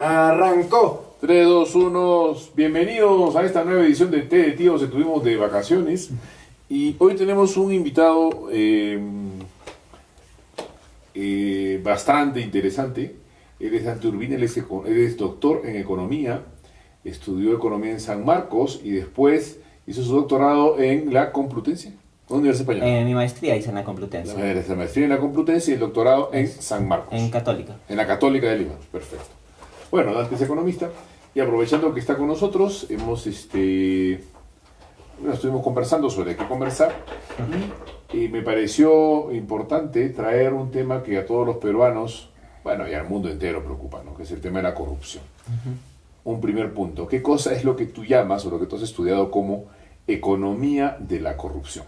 Arrancó. 3, 2, 1. Bienvenidos a esta nueva edición de Té de Tíos. Estuvimos de vacaciones y hoy tenemos un invitado bastante interesante. Él es Dante Urbina, él es doctor en economía, estudió economía en San Marcos y después hizo su doctorado en la Complutense, Universidad Española. Mi maestría hice en la Complutense. La maestría en la Complutense y el doctorado en San Marcos. En Católica. En la Católica de Lima, perfecto. Bueno, Dante es economista y aprovechando que está con nosotros, estuvimos conversando sobre qué conversar y me pareció importante traer un tema que a todos los peruanos, bueno, y al mundo entero preocupa, ¿no? Que es el tema de la corrupción. Un primer punto, ¿qué cosa es lo que tú llamas o lo que tú has estudiado como economía de la corrupción?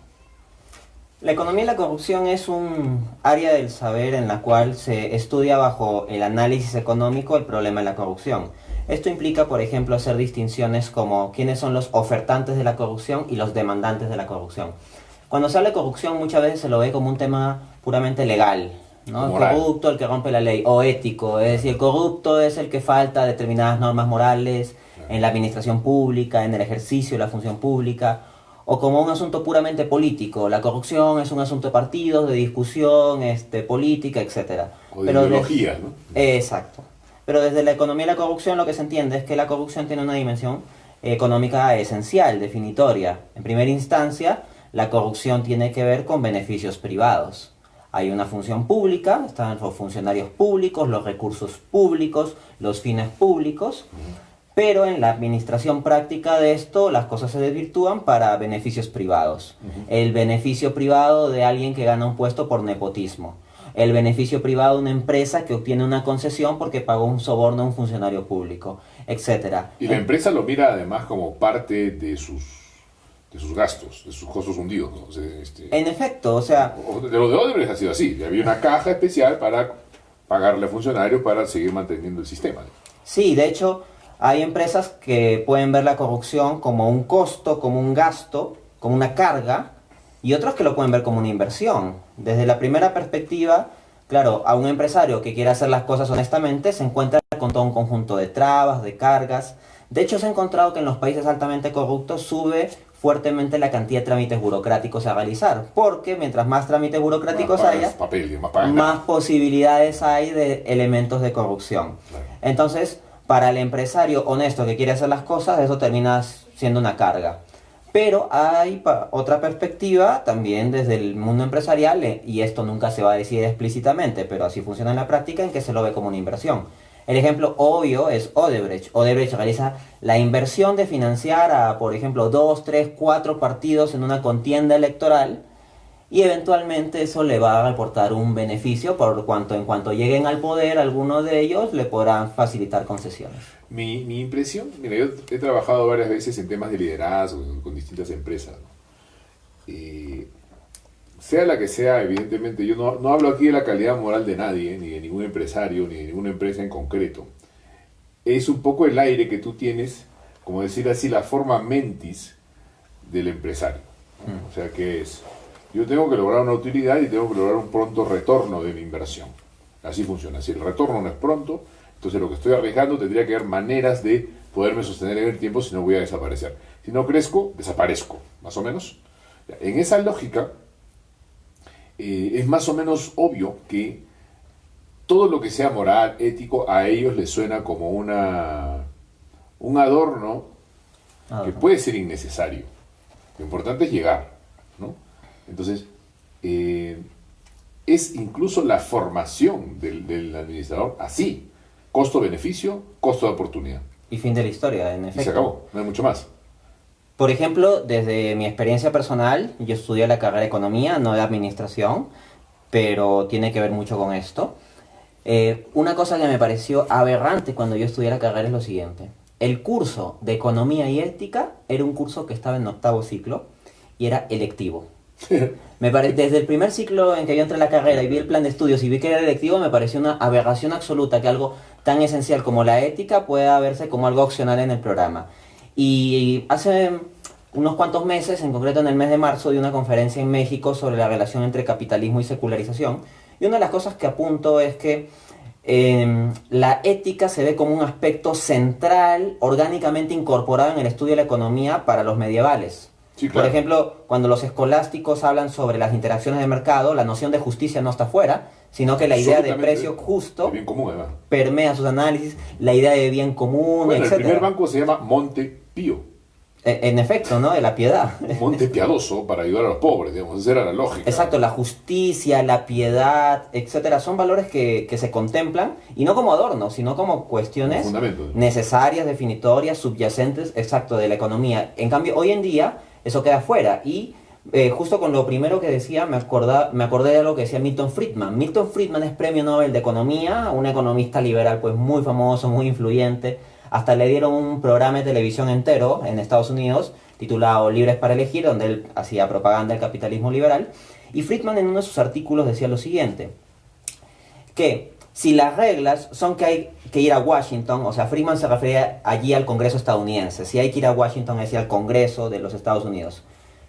La economía de la corrupción es un área del saber en la cual se estudia bajo el análisis económico el problema de la corrupción. Esto implica, por ejemplo, hacer distinciones como quiénes son los ofertantes de la corrupción y los demandantes de la corrupción. Cuando se habla de corrupción muchas veces se lo ve como un tema puramente legal, ¿no? El corrupto, el que rompe la ley, o ético, es decir, el corrupto es el que falta determinadas normas morales en la administración pública, en el ejercicio de la función pública, o como un asunto puramente político. La corrupción es un asunto de partidos, de discusión, política, etc. O de ideología, ¿no? Exacto. Pero desde la economía de la corrupción lo que se entiende es que la corrupción tiene una dimensión económica esencial, definitoria. En primera instancia, la corrupción tiene que ver con beneficios privados. Hay una función pública, están los funcionarios públicos, los recursos públicos, los fines públicos, pero en la administración práctica de esto las cosas se desvirtúan para beneficios privados. El beneficio privado de alguien que gana un puesto por nepotismo. El beneficio privado de una empresa que obtiene una concesión porque pagó un soborno a un funcionario público, etc. Y la empresa lo mira además como parte de sus gastos, de sus costos hundidos, ¿no? O sea, En efecto, o sea... De lo de Odebrecht ha sido así. Había una caja especial para pagarle a funcionarios para seguir manteniendo el sistema. Sí, de hecho, hay empresas que pueden ver la corrupción como un costo, como un gasto, como una carga, y otros que lo pueden ver como una inversión. Desde la primera perspectiva, claro, a un empresario que quiere hacer las cosas honestamente se encuentra con todo un conjunto de trabas, de cargas. De hecho, se ha encontrado que en los países altamente corruptos sube fuertemente la cantidad de trámites burocráticos a realizar, porque mientras más trámites burocráticos haya, más posibilidades hay de elementos de corrupción. Claro. Entonces, para el empresario honesto que quiere hacer las cosas, eso termina siendo una carga. Pero hay otra perspectiva también desde el mundo empresarial, y esto nunca se va a decir explícitamente, pero así funciona en la práctica, en que se lo ve como una inversión. El ejemplo obvio es Odebrecht. Odebrecht realiza la inversión de financiar a, por ejemplo, 2, 3, 4 partidos en una contienda electoral, y eventualmente eso le va a reportar un beneficio por cuanto en cuanto lleguen al poder algunos de ellos le podrán facilitar concesiones. Mi impresión, mira, yo he trabajado varias veces en temas de liderazgo con distintas empresas, ¿no? Sea la que sea, evidentemente, yo no hablo aquí de la calidad moral de nadie, ni de ningún empresario, ni de ninguna empresa en concreto. Es un poco el aire que tú tienes, como decir así, la forma mentis del empresario, ¿no? O sea, que es, yo tengo que lograr una utilidad y tengo que lograr un pronto retorno de mi inversión. Así funciona. Si el retorno no es pronto, entonces lo que estoy arriesgando tendría que haber maneras de poderme sostener en el tiempo, si no voy a desaparecer. Si no crezco, desaparezco, más o menos. En esa lógica, es más o menos obvio que todo lo que sea moral, ético, a ellos les suena como un adorno que puede ser innecesario. Lo importante es llegar, ¿no? Entonces, es incluso la formación del administrador así. Costo-beneficio, costo de oportunidad. Y fin de la historia, en efecto. Y se acabó, no hay mucho más. Por ejemplo, desde mi experiencia personal, yo estudié la carrera de economía, no de administración, pero tiene que ver mucho con esto. Una cosa que me pareció aberrante cuando yo estudié la carrera es lo siguiente. El curso de economía y ética era un curso que estaba en 8º ciclo y era electivo. Desde el primer ciclo en que yo entré en la carrera y vi el plan de estudios y vi que era electivo, me pareció una aberración absoluta que algo tan esencial como la ética pueda verse como algo opcional en el programa. Y hace unos cuantos meses, en concreto en el mes de marzo, di una conferencia en México sobre la relación entre capitalismo y secularización. Y una de las cosas que apunto es que la ética se ve como un aspecto central, orgánicamente incorporado en el estudio de la economía para los medievales. Sí, Por claro. ejemplo, cuando los escolásticos hablan sobre las interacciones de mercado, la noción de justicia no está fuera, sino que la idea de Absolutamente precio de justo bien común, además. permea sus análisis, la idea de bien común, Bueno, el primer etcétera. banco se llama Monte Pío. En efecto, ¿no? De la piedad. Un monte piadoso para ayudar a los pobres, digamos. Esa era la lógica. Exacto, la justicia, la piedad, etcétera, son valores que se contemplan y no como adornos, sino como cuestiones Un fundamento. necesarias, definitorias, subyacentes, exacto, de la economía. En cambio, hoy en día eso queda fuera y justo con lo primero que decía me acordé de algo que decía Milton Friedman. Milton Friedman es premio Nobel de Economía, un economista liberal pues muy famoso, muy influyente. Hasta le dieron un programa de televisión entero en Estados Unidos titulado Libres para elegir, donde él hacía propaganda del capitalismo liberal. Y Friedman en uno de sus artículos decía lo siguiente, que si las reglas son que hay que ir a Washington, o sea, Friedman se refería allí al Congreso estadounidense, si hay que ir a Washington es ir al Congreso de los Estados Unidos.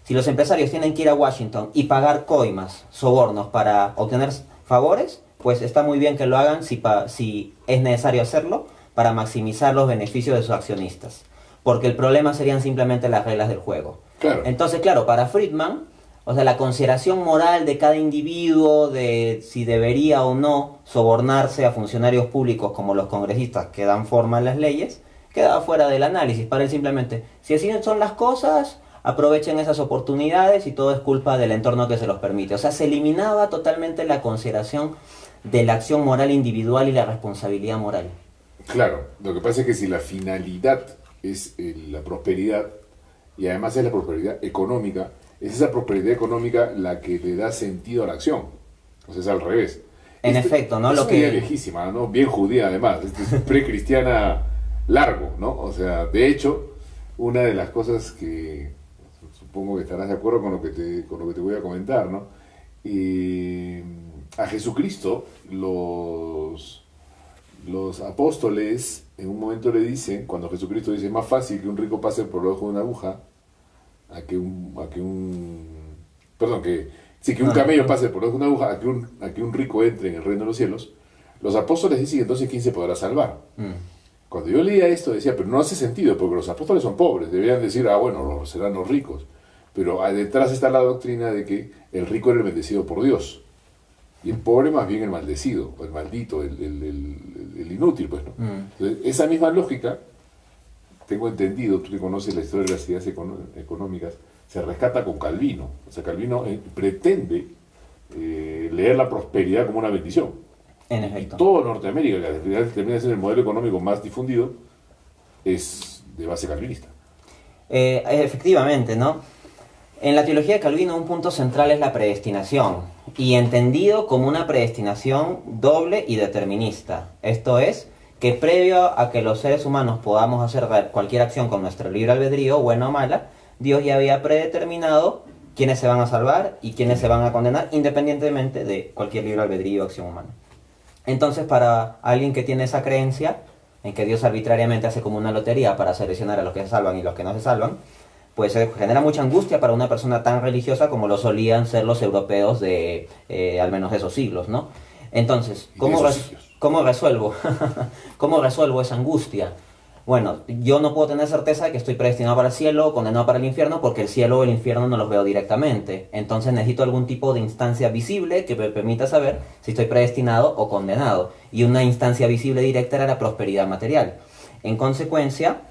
Si los empresarios tienen que ir a Washington y pagar coimas, sobornos para obtener favores, pues está muy bien que lo hagan si es necesario hacerlo para maximizar los beneficios de sus accionistas. Porque el problema serían simplemente las reglas del juego. Claro. Entonces, claro, para Friedman, o sea, la consideración moral de cada individuo de si debería o no sobornarse a funcionarios públicos como los congresistas que dan forma a las leyes, quedaba fuera del análisis. Para él simplemente, si así son las cosas, aprovechen esas oportunidades y todo es culpa del entorno que se los permite. O sea, se eliminaba totalmente la consideración de la acción moral individual y la responsabilidad moral. Claro, lo que pasa es que si la finalidad es la prosperidad, y además es la prosperidad económica, es esa prosperidad económica la que le da sentido a la acción. O sea, es al revés. En efecto, ¿no? Es Lo una idea que... viejísima, ¿no? Bien judía además, es precristiana largo, ¿no? O sea, de hecho, una de las cosas que supongo que estarás de acuerdo con lo que te voy a comentar, ¿no? A Jesucristo los apóstoles en un momento le dicen, cuando Jesucristo dice, es más fácil que un rico pase por el ojo de una aguja, que un camello pase por el ojo de una aguja, a que un rico entre en el reino de los cielos, los apóstoles dicen, entonces ¿quién se podrá salvar? Cuando yo leía esto decía, pero no hace sentido, porque los apóstoles son pobres, deberían decir, bueno, serán los ricos, pero detrás está la doctrina de que el rico era el bendecido por Dios, y el pobre más bien el maldecido, el maldito, el inútil, pues, ¿no? Entonces, esa misma lógica, tengo entendido, tú que conoces la historia de las ideas económicas, se rescata con Calvino. O sea, Calvino pretende leer la prosperidad como una bendición. En Y efecto. todo Norteamérica, que al final termina siendo el modelo económico más difundido, es de base calvinista. Efectivamente, ¿no? En la teología de Calvino un punto central es la predestinación, y entendido como una predestinación doble y determinista. Esto es, que previo a que los seres humanos podamos hacer cualquier acción con nuestro libre albedrío, buena o mala, Dios ya había predeterminado quiénes se van a salvar y quiénes se van a condenar, independientemente de cualquier libre albedrío o acción humana. Entonces, para alguien que tiene esa creencia, en que Dios arbitrariamente hace como una lotería para seleccionar a los que se salvan y los que no se salvan, pues genera mucha angustia para una persona tan religiosa como lo solían ser los europeos de al menos esos siglos, ¿no? Entonces, ¿cómo resuelvo? ¿Cómo resuelvo esa angustia? Bueno, yo no puedo tener certeza de que estoy predestinado para el cielo o condenado para el infierno, porque el cielo o el infierno no los veo directamente. Entonces necesito algún tipo de instancia visible que me permita saber si estoy predestinado o condenado. Y una instancia visible directa era la prosperidad material. En consecuencia,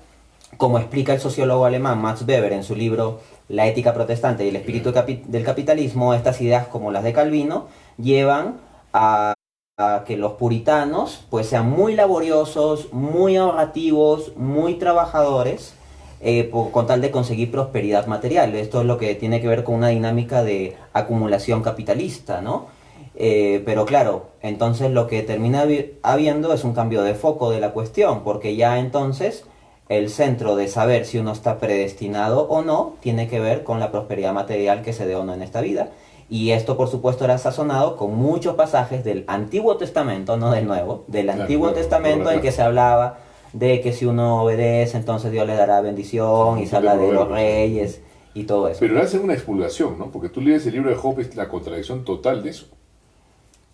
como explica el sociólogo alemán Max Weber en su libro La ética protestante y el espíritu del capitalismo, estas ideas como las de Calvino llevan a que los puritanos pues sean muy laboriosos, muy ahorrativos, muy trabajadores, con tal de conseguir prosperidad material. Esto es lo que tiene que ver con una dinámica de acumulación capitalista, ¿no? Pero claro, entonces lo que termina habiendo es un cambio de foco de la cuestión, porque ya entonces el centro de saber si uno está predestinado o no tiene que ver con la prosperidad material que se dé o no en esta vida. Y esto, por supuesto, era sazonado con muchos pasajes del Antiguo Testamento, no del Nuevo, del Antiguo Testamento en que se hablaba de que si uno obedece, entonces Dios le dará bendición, y se habla de los reyes y todo eso. Pero le hacen una expulgación, ¿no? Porque tú lees el libro de Job, es la contradicción total de eso.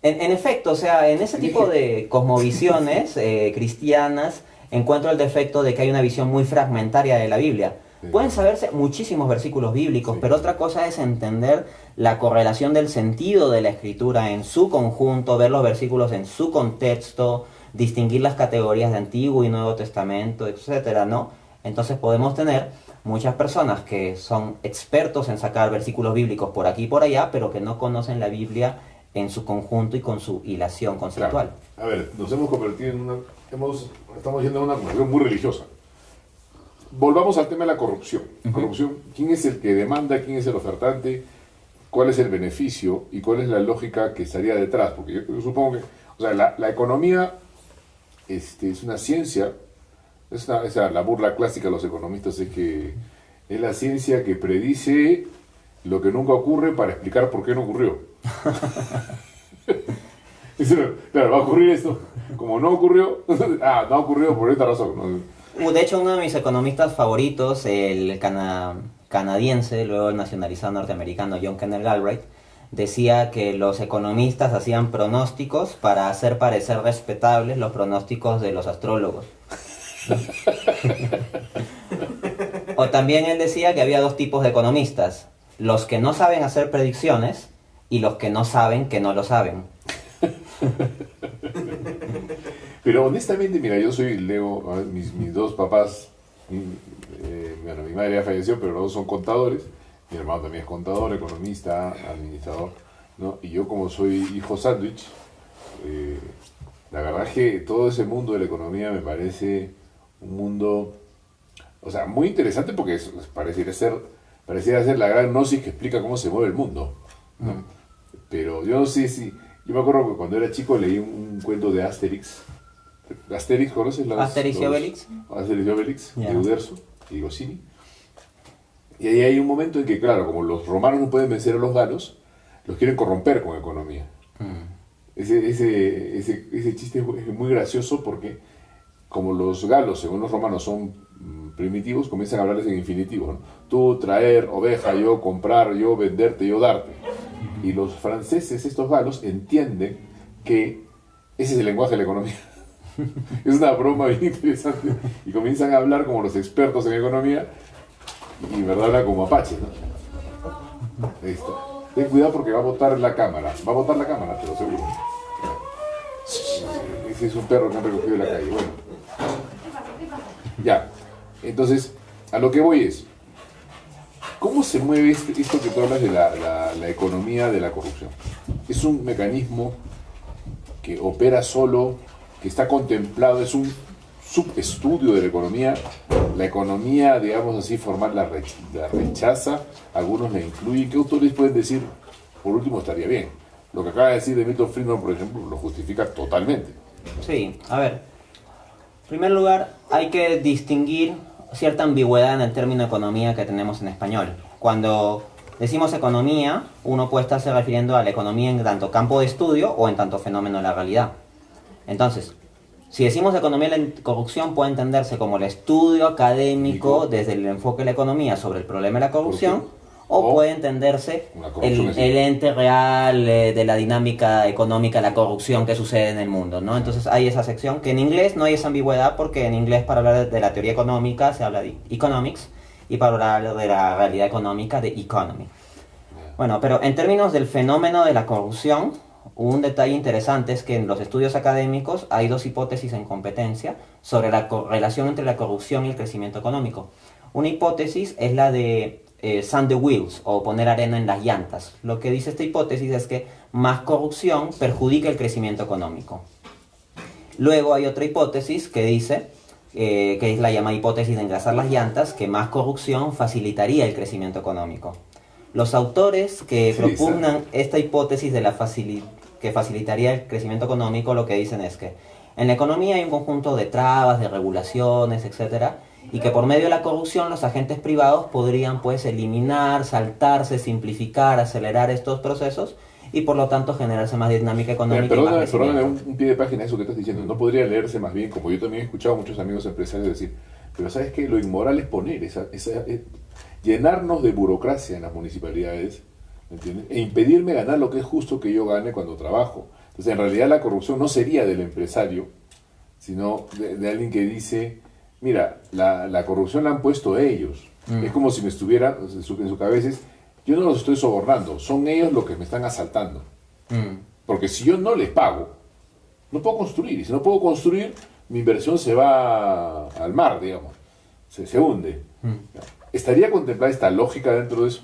En efecto, o sea, en ese tipo de cosmovisiones cristianas encuentro el defecto de que hay una visión muy fragmentaria de la Biblia. Sí. Pueden saberse muchísimos versículos bíblicos, Sí. pero otra cosa es entender la correlación del sentido de la escritura en su conjunto, ver los versículos en su contexto, distinguir las categorías de Antiguo y Nuevo Testamento, etcétera, ¿no? Entonces podemos tener muchas personas que son expertos en sacar versículos bíblicos por aquí y por allá, pero que no conocen la Biblia en su conjunto y con su hilación conceptual. Claro. A ver, nos hemos convertido en una... estamos yendo a una conversación muy religiosa. Volvamos al tema de la corrupción. Corrupción, ¿quién es el que demanda? ¿Quién es el ofertante? ¿Cuál es el beneficio? ¿Y cuál es la lógica que estaría detrás? Porque yo supongo que... O sea, la economía es una ciencia. La burla clásica de los economistas es que es la ciencia que predice lo que nunca ocurre para explicar por qué no ocurrió. Claro, va a ocurrir esto. Como no ocurrió, no ocurrió por esta razón, ¿no? De hecho, uno de mis economistas favoritos, el canadiense, luego el nacionalizado norteamericano John Kenneth Galbraith, decía que los economistas hacían pronósticos para hacer parecer respetables los pronósticos de los astrólogos. O también él decía que había dos tipos de economistas: los que no saben hacer predicciones y los que no saben que no lo saben. Pero honestamente, mira, yo soy Leo, mis dos papás, bueno, mi madre ya falleció, pero los dos son contadores, mi hermano también es contador, economista, administrador, ¿no? Y yo, como soy hijo sándwich, la verdad es que todo ese mundo de la economía me parece un mundo, o sea, muy interesante, porque pareciera ser la gran gnosis que explica cómo se mueve el mundo, ¿no? Pero yo no sé si... Yo me acuerdo que cuando era chico leí un cuento de Asterix. ¿Asterix conoces? ¿Asterix y Obelix? Asterix y Obelix, Yeah. de Uderzo y Goscinny. Y ahí hay un momento en que, claro, como los romanos no pueden vencer a los galos, los quieren corromper con economía. Ese chiste es muy gracioso porque, como los galos, según los romanos, son primitivos, comienzan a hablarles en infinitivo, ¿no? Tú traer oveja, yo comprar, yo venderte, yo darte. Y los franceses, estos galos, entienden que ese es el lenguaje de la economía. Es una broma bien interesante. Y comienzan a hablar como los expertos en economía y en verdad hablan como apaches, ¿no? Ahí está. Ten cuidado porque va a botar la cámara. Va a botar la cámara, te lo seguro. Ese es un perro que han recogido de la calle. Bueno. Ya. Entonces, a lo que voy es... ¿Cómo se mueve esto que tú hablas de la economía de la corrupción? ¿Es un mecanismo que opera solo, que está contemplado, es un subestudio de la economía? La economía, digamos así, formal la rechaza, algunos la incluyen. ¿Qué autores pueden decir, por último, estaría bien? Lo que acaba de decir de Milton Friedman, por ejemplo, lo justifica totalmente. Sí, a ver. En primer lugar, hay que distinguir cierta ambigüedad en el término economía que tenemos en español. Cuando decimos economía, uno puede estarse refiriendo a la economía en tanto campo de estudio o en tanto fenómeno de la realidad. Entonces, si decimos economía de la corrupción, puede entenderse como el estudio académico desde el enfoque de la economía sobre el problema de la corrupción, o puede entenderse el ente real de la dinámica económica, la corrupción que sucede en el mundo, ¿no? Entonces hay esa sección que en inglés no hay esa ambigüedad, porque en inglés para hablar de la teoría económica se habla de economics y para hablar de la realidad económica de economy. Bueno, pero en términos del fenómeno de la corrupción, un detalle interesante es que en los estudios académicos hay dos hipótesis en competencia sobre la relación entre la corrupción y el crecimiento económico. Una hipótesis es la de sand the wheels, o poner arena en las llantas. Lo que dice esta hipótesis es que más corrupción perjudica el crecimiento económico. Luego hay otra hipótesis que dice, que es la llamada hipótesis de engrasar las llantas, que más corrupción facilitaría el crecimiento económico. Los autores que propugnan esta hipótesis de que facilitaría el crecimiento económico, lo que dicen es que en la economía hay un conjunto de trabas, de regulaciones, etcétera, y que por medio de la corrupción los agentes privados podrían pues eliminar, saltarse, simplificar, acelerar estos procesos y por lo tanto generarse más dinámica económica. Perdóname un pie de página eso que estás diciendo. No podría leerse más bien, como yo también he escuchado a muchos amigos empresarios decir, pero ¿sabes qué? Lo inmoral es poner llenarnos de burocracia en las municipalidades, ¿me entiendes? E impedirme ganar lo que es justo que yo gane cuando trabajo. Entonces, en realidad la corrupción no sería del empresario, sino de alguien que dice, mira, la corrupción la han puesto ellos. Es como si me estuviera en su cabeza, yo no los estoy sobornando, son ellos los que me están asaltando. Porque si yo no les pago, no puedo construir. Y si no puedo construir, mi inversión se va al mar, digamos. Se hunde. ¿Estaría contemplada esta lógica dentro de eso?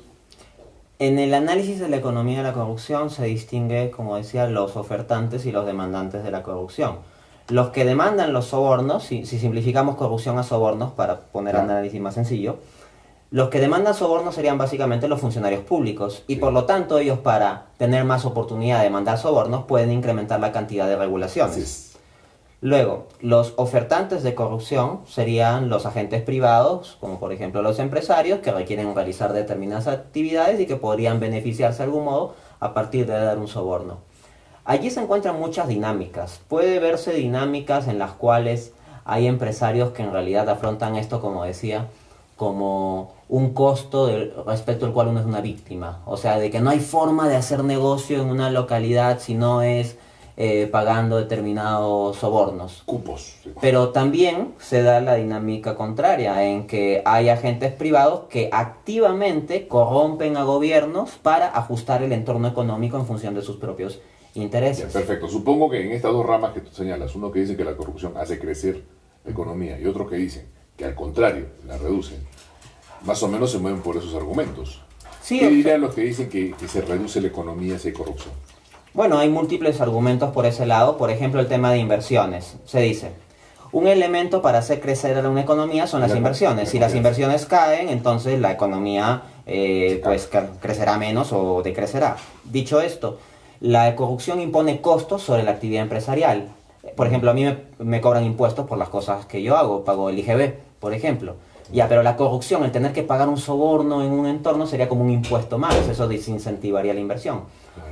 En el análisis de la economía de la corrupción se distingue, como decía, los ofertantes y los demandantes de la corrupción. Los que demandan los sobornos, si simplificamos corrupción a sobornos para poner un análisis más sencillo, los que demandan sobornos serían básicamente los funcionarios públicos y por lo tanto ellos, para tener más oportunidad de demandar sobornos, pueden incrementar la cantidad de regulaciones. Luego, los ofertantes de corrupción serían los agentes privados, como por ejemplo los empresarios, que requieren realizar determinadas actividades y que podrían beneficiarse de algún modo a partir de dar un soborno. Allí se encuentran muchas dinámicas. Puede verse dinámicas en las cuales hay empresarios que en realidad afrontan esto, como decía, como un costo respecto al cual uno es una víctima. O sea, de que no hay forma de hacer negocio en una localidad si no es pagando determinados sobornos. Cupos. Sí. Pero también se da la dinámica contraria, en que hay agentes privados que activamente corrompen a gobiernos para ajustar el entorno económico en función de sus propios intereses. Ya, perfecto. Supongo que en estas dos ramas que tú señalas, uno que dice que la corrupción hace crecer la economía y otro que dicen que al contrario, la reducen, más o menos se mueven por esos argumentos. Sí, ¿Qué dirían los que dicen que se reduce la economía si hay corrupción? Bueno, hay múltiples argumentos por ese lado. Por ejemplo, el tema de inversiones. Se dice, un elemento para hacer crecer una economía son las inversiones. Si las inversiones caen, entonces la economía crecerá menos o decrecerá. Dicho esto, la corrupción impone costos sobre la actividad empresarial. Por ejemplo, a mí me cobran impuestos por las cosas que yo hago. Pago el IGB, por ejemplo. Ya, pero la corrupción, el tener que pagar un soborno en un entorno sería como un impuesto más. Eso desincentivaría la inversión.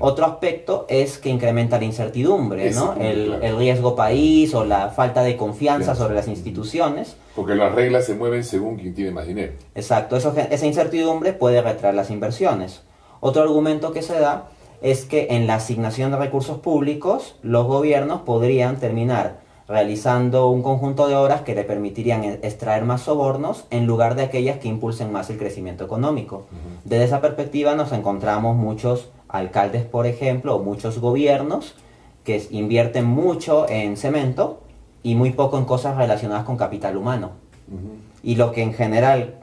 Otro aspecto es que incrementa la incertidumbre, ¿no? El riesgo país o la falta de confianza sobre las instituciones. Porque las reglas se mueven según quien tiene más dinero. Exacto, esa incertidumbre puede retraer las inversiones. Otro argumento que se da es que en la asignación de recursos públicos, los gobiernos podrían terminar realizando un conjunto de obras que le permitirían extraer más sobornos en lugar de aquellas que impulsen más el crecimiento económico. Desde esa perspectiva nos encontramos muchos alcaldes, por ejemplo, o muchos gobiernos que invierten mucho en cemento y muy poco en cosas relacionadas con capital humano. Y lo que en general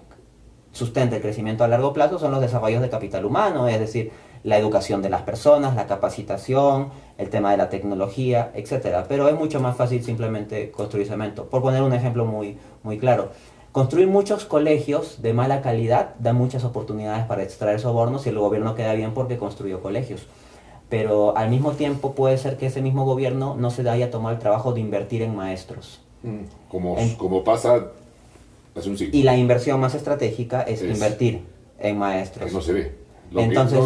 sustenta el crecimiento a largo plazo son los desarrollos de capital humano, es decir, la educación de las personas, la capacitación, el tema de la tecnología, etc. Pero es mucho más fácil simplemente construir cemento. Por poner un ejemplo muy claro, construir muchos colegios de mala calidad da muchas oportunidades para extraer sobornos y el gobierno queda bien porque construyó colegios. Pero al mismo tiempo puede ser que ese mismo gobierno no se haya tomado el trabajo de invertir en maestros. Como pasa hace un siglo. Y la inversión más estratégica es invertir en maestros. No se ve. Entonces,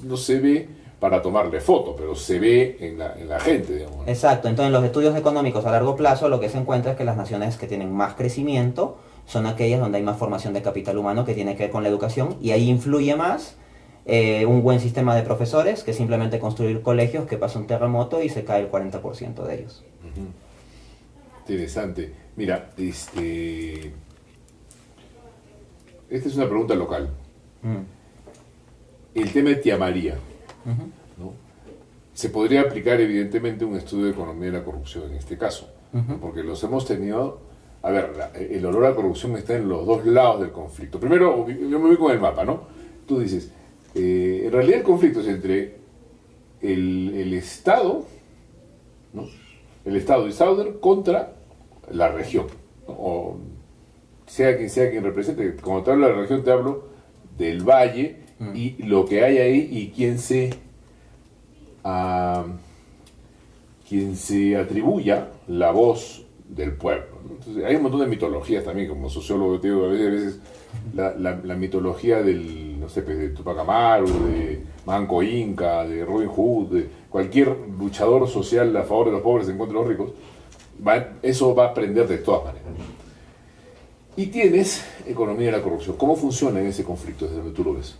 no se ve para tomarle foto, pero se ve en la gente, digamos. Exacto, entonces en los estudios económicos a largo plazo lo que se encuentra es que las naciones que tienen más crecimiento son aquellas donde hay más formación de capital humano que tiene que ver con la educación y ahí influye más un buen sistema de profesores que simplemente construir colegios que pasa un terremoto y se cae el 40% de ellos. Interesante. Mira, esta es una pregunta local. El tema de Tía María, ¿no? Se podría aplicar evidentemente un estudio de economía de la corrupción en este caso, ¿no? Porque los hemos tenido. A ver, el olor a corrupción está en los dos lados del conflicto. Primero, yo me voy con el mapa, ¿no? Tú dices, en realidad el conflicto es entre el Estado, ¿no? El Estado y Sauder contra la región, ¿no? O sea quien represente. Cuando te hablo de la región, te hablo del valle y lo que hay ahí y quien se atribuya la voz del pueblo, ¿no? Entonces, hay un montón de mitologías también, como sociólogo te digo, a veces la mitología del, no sé, de Tupac Amaru, de Manco Inca, de Robin Hood, de cualquier luchador social a favor de los pobres en contra de los ricos, eso va a aprender de todas maneras. Y tienes economía de la corrupción. ¿Cómo funciona en ese conflicto desde donde tú lo ves?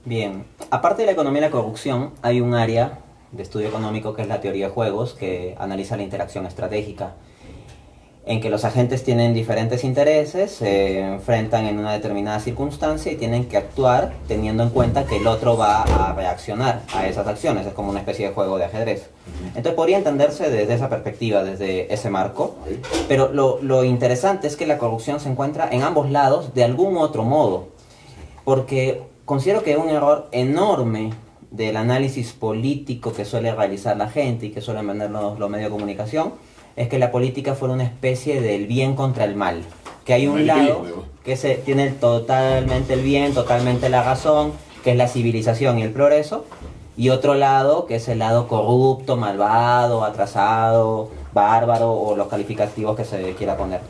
Bien, aparte de la economía de la corrupción, hay un área de estudio económico, que es la teoría de juegos, que analiza la interacción estratégica, en que los agentes tienen diferentes intereses, se enfrentan en una determinada circunstancia y tienen que actuar teniendo en cuenta que el otro va a reaccionar a esas acciones. Es como una especie de juego de ajedrez. Entonces podría entenderse desde esa perspectiva, desde ese marco, pero lo interesante es que la corrupción se encuentra en ambos lados de algún otro modo, porque considero que un error enorme del análisis político que suele realizar la gente y que suelen vender los medios de comunicación es que la política fuera una especie del bien contra el mal, que hay un lado que se tiene totalmente el bien, totalmente la razón, que es la civilización y el progreso, y otro lado que es el lado corrupto, malvado, atrasado, bárbaro o los calificativos que se quiera poner.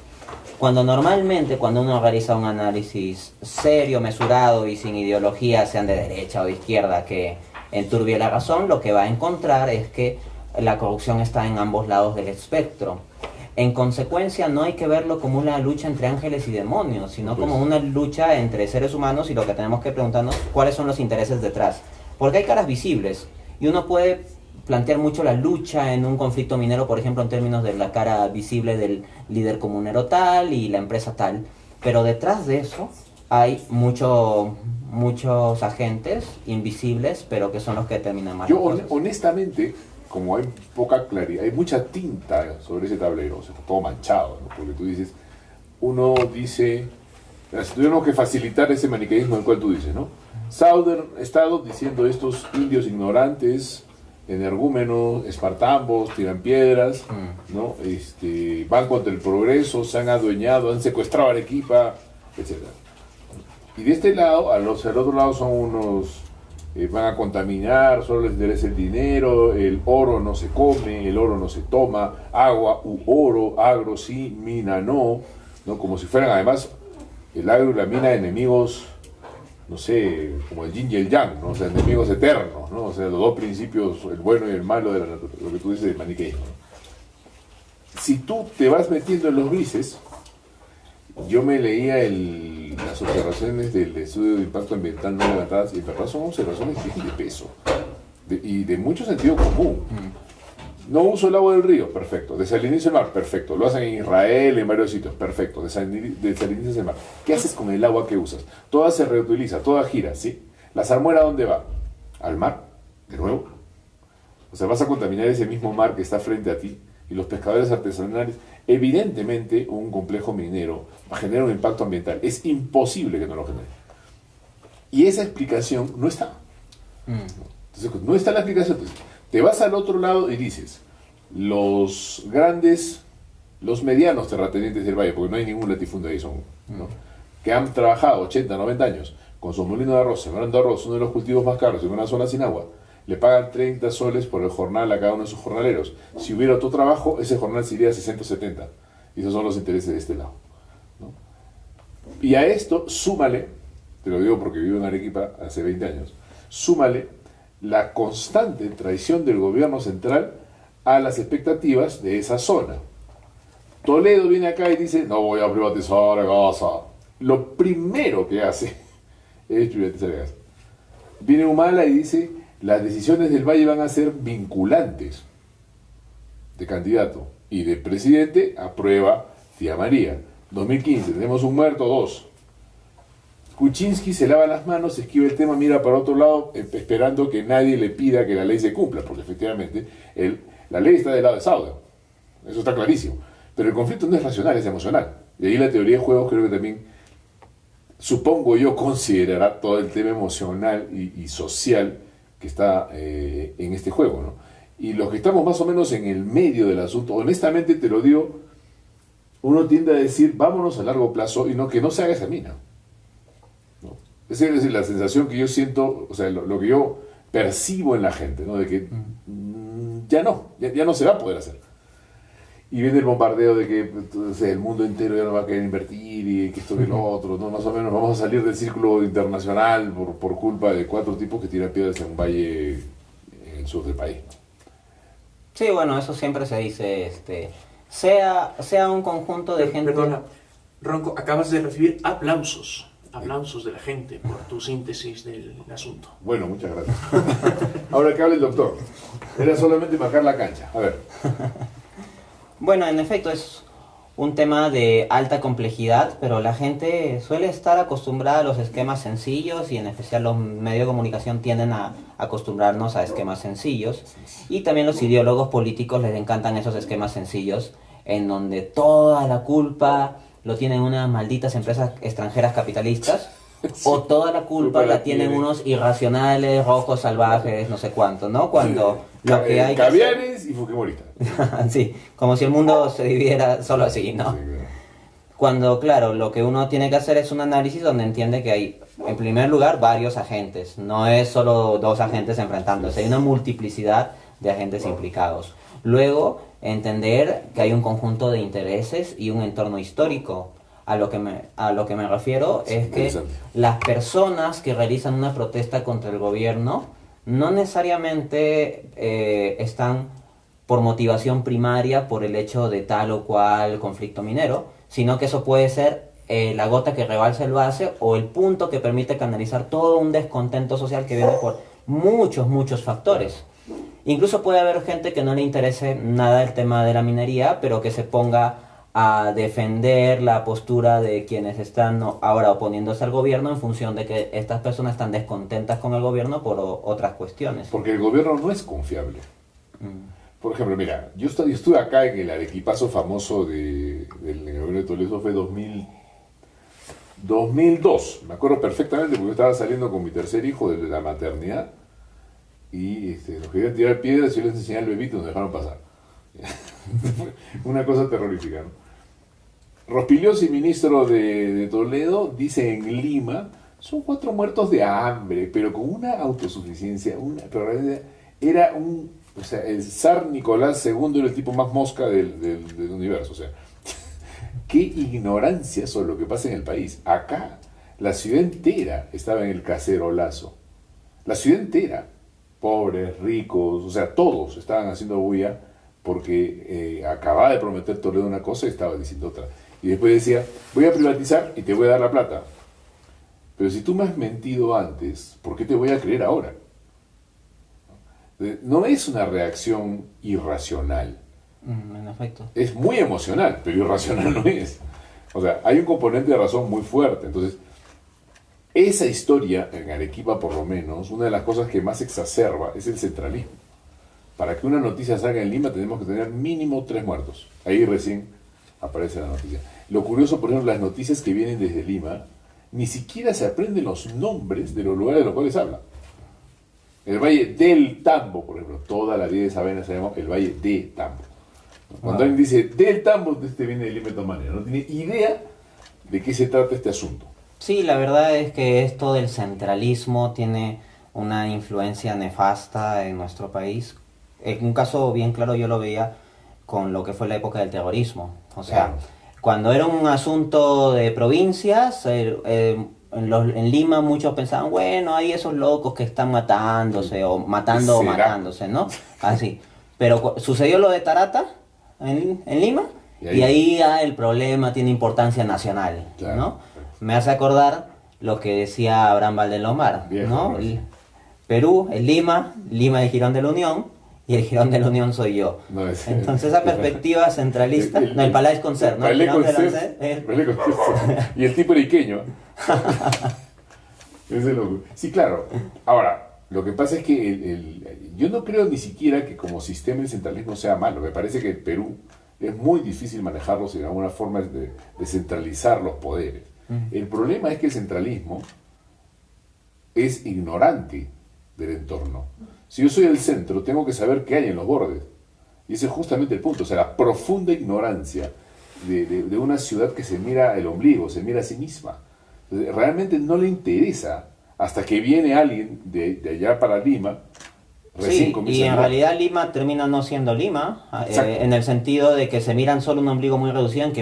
Cuando normalmente, cuando uno realiza un análisis serio, mesurado y sin ideología, sean de derecha o de izquierda, que enturbie la razón, lo que va a encontrar es que la corrupción está en ambos lados del espectro. En consecuencia, no hay que verlo como una lucha entre ángeles y demonios, sino como una lucha entre seres humanos, y lo que tenemos que preguntarnos, ¿cuáles son los intereses detrás? Porque hay caras visibles, y uno puede plantear mucho la lucha en un conflicto minero, por ejemplo, en términos de la cara visible del líder comunero tal y la empresa tal, pero detrás de eso hay muchos agentes invisibles, pero que son los que determinan más. Yo honestamente, como hay poca claridad, hay mucha tinta sobre ese tablero, o sea, está todo manchado, ¿no? Porque tú dices, uno dice, si tuviéramos que facilitar ese maniqueísmo del cual tú dices, ¿no? Southern Estado diciendo estos indios ignorantes, energúmenos, espartambos, tiran piedras, ¿no? Van contra el progreso, se han adueñado, han secuestrado a Arequipa, etc. Y de este lado, al otro lado son unos, van a contaminar, solo les interesa el dinero, el oro no se come, el oro no se toma, agua u oro, agro sí, mina no, ¿no? Como si fueran además el agro y la mina enemigos, no sé, como el yin y el yang, ¿no? O sea, enemigos eternos, ¿no? O sea, los dos principios, el bueno y el malo de lo que tú dices del maniqueísmo. Si tú te vas metiendo en los grises, yo me leía las observaciones del estudio de impacto ambiental no levantadas, y en verdad son observaciones bien de peso y de mucho sentido común. No uso el agua del río, perfecto. Desalinizo el mar, perfecto. Lo hacen en Israel, en varios sitios, perfecto. Desalinizas el mar. ¿Qué haces con el agua que usas? Toda se reutiliza, toda gira, ¿sí? ¿La salmuera dónde va? ¿Al mar? ¿De nuevo? O sea, vas a contaminar ese mismo mar que está frente a ti, y los pescadores artesanales. Evidentemente, un complejo minero va a generar un impacto ambiental. Es imposible que no lo genere. Y esa explicación no está. Entonces, no está la explicación. Entonces, te vas al otro lado y dices, los medianos terratenientes del valle, porque no hay ningún latifundio ahí, son, ¿no? Que han trabajado 80, 90 años con su molino de arroz, sembrando arroz, uno de los cultivos más caros en una zona sin agua, le pagan 30 soles por el jornal a cada uno de sus jornaleros. Si hubiera otro trabajo, ese jornal sería 60 o 70. Y esos son los intereses de este lado, ¿no? Y a esto, súmale, te lo digo porque vivo en Arequipa hace 20 años, súmale la constante traición del gobierno central a las expectativas de esa zona. Toledo viene acá y dice, no voy a privatizar Gaza. Lo primero que hace es privatizar Gaza. Viene Humala y dice, las decisiones del Valle van a ser vinculantes de candidato y de presidente, aprueba Tía María. 2015, tenemos un muerto, 2. Kuczynski se lava las manos, esquiva el tema, mira para otro lado, esperando que nadie le pida que la ley se cumpla, porque efectivamente la ley está del lado de Sauder, eso está clarísimo, pero el conflicto no es racional, es emocional, y ahí la teoría de juegos creo que también, supongo yo, considerará todo el tema emocional y social que está en este juego, ¿no? Y los que estamos más o menos en el medio del asunto, honestamente te lo digo, uno tiende a decir, vámonos a largo plazo y no que no se haga esa mina. Esa es la sensación que yo siento, o sea, lo que yo percibo en la gente, ¿no? De que ya no se va a poder hacer. Y viene el bombardeo de que, o sea, el mundo entero ya no va a querer invertir y que esto que lo otro, ¿no? Más o menos vamos a salir del círculo internacional por culpa de 4 tipos que tiran piedras en un valle en el sur del país. Sí, bueno, eso siempre se dice, sea un conjunto de gente... Perdona, Ronco, acabas de recibir aplausos. Aplausos de la gente por tu síntesis del asunto. Bueno, muchas gracias. Ahora que hable el doctor. Era solamente marcar la cancha. A ver. Bueno, en efecto es un tema de alta complejidad, pero la gente suele estar acostumbrada a los esquemas sencillos y en especial los medios de comunicación tienden a acostumbrarnos a esquemas sencillos. Y también los ideólogos políticos les encantan esos esquemas sencillos en donde toda la culpa lo tienen unas malditas empresas extranjeras capitalistas, sí, o toda la culpa la tienen unos irracionales, rojos, salvajes, no sé cuánto, ¿no? Cuando sí, lo que hay que Caviares hacer... y Fujimoristas. Sí, como si el mundo se dividiera solo así, ¿no? Sí, claro. Cuando, claro, lo que uno tiene que hacer es un análisis donde entiende que hay, en primer lugar, varios agentes. No es solo dos agentes enfrentándose, hay una multiplicidad de agentes implicados. Luego, entender que hay un conjunto de intereses y un entorno histórico. A lo que me refiero es que las personas que realizan una protesta contra el gobierno no necesariamente están por motivación primaria por el hecho de tal o cual conflicto minero, sino que eso puede ser la gota que rebalsa el vaso o el punto que permite canalizar todo un descontento social que viene por muchos factores. Incluso puede haber gente que no le interese nada el tema de la minería, pero que se ponga a defender la postura de quienes están ahora oponiéndose al gobierno en función de que estas personas están descontentas con el gobierno por otras cuestiones. Porque el gobierno no es confiable. Por ejemplo, mira, yo estuve acá en el arequipazo famoso del gobierno de Toledo, fue 2002, me acuerdo perfectamente porque yo estaba saliendo con mi tercer hijo de la maternidad y nos querían tirar piedras y yo les enseñé al bebito y nos dejaron pasar. Una cosa terrorífica, ¿no? Rospigliosi, ministro de Toledo, dice en Lima, son 4 muertos de hambre, pero con una autosuficiencia, pero era o sea, el zar Nicolás II era el tipo más mosca del universo, o sea, qué ignorancia sobre lo que pasa en el país. Acá, la ciudad entera estaba en el cacerolazo, la ciudad entera, pobres, ricos, o sea, todos estaban haciendo bulla porque acababa de prometer Toledo una cosa y estaba diciendo otra. Y después decía, voy a privatizar y te voy a dar la plata. Pero si tú me has mentido antes, ¿por qué te voy a creer ahora? No es una reacción irracional. En efecto. Es muy emocional, pero irracional no es. O sea, hay un componente de razón muy fuerte. Entonces, esa historia, en Arequipa por lo menos, una de las cosas que más exacerba es el centralismo. Para que una noticia salga en Lima tenemos que tener mínimo 3 muertos. Ahí recién aparece la noticia. Lo curioso, por ejemplo, las noticias que vienen desde Lima, ni siquiera se aprenden los nombres de los lugares de los cuales habla. El Valle del Tambo, por ejemplo, toda la vida de esa vaina se llama el Valle de Tambo. Cuando alguien dice del Tambo, viene de Lima de todas maneras. No tiene idea de qué se trata este asunto. Sí, la verdad es que esto del centralismo tiene una influencia nefasta en nuestro país. En un caso bien claro yo lo veía con lo que fue la época del terrorismo. O sea, claro, cuando era un asunto de provincias, en Lima muchos pensaban, bueno, hay esos locos que están matándose o matándose, ¿no? Así. Pero sucedió lo de Tarata en Lima y ahí ya el problema tiene importancia nacional, claro, ¿no? Me hace acordar lo que decía Abraham Valdelomar, ¿no? Perú, Lima es Girón de la Unión, y el Girón de la Unión soy yo. No, entonces esa perspectiva centralista, el Palais Concert, ¿no? Y el tipo eriqueño. Sí, claro. Ahora, lo que pasa es que yo no creo ni siquiera que como sistema el centralismo sea malo. Me parece que el Perú es muy difícil manejarlo sin alguna forma de centralizar los poderes. El problema es que el centralismo es ignorante del entorno. Si yo soy el centro, tengo que saber qué hay en los bordes. Y ese es justamente el punto, o sea, la profunda ignorancia de una ciudad que se mira el ombligo, se mira a sí misma. Entonces, realmente no le interesa hasta que viene alguien de allá para Lima. Sí, y en realidad Lima termina no siendo Lima, en el sentido de que se miran solo un ombligo muy reducido, en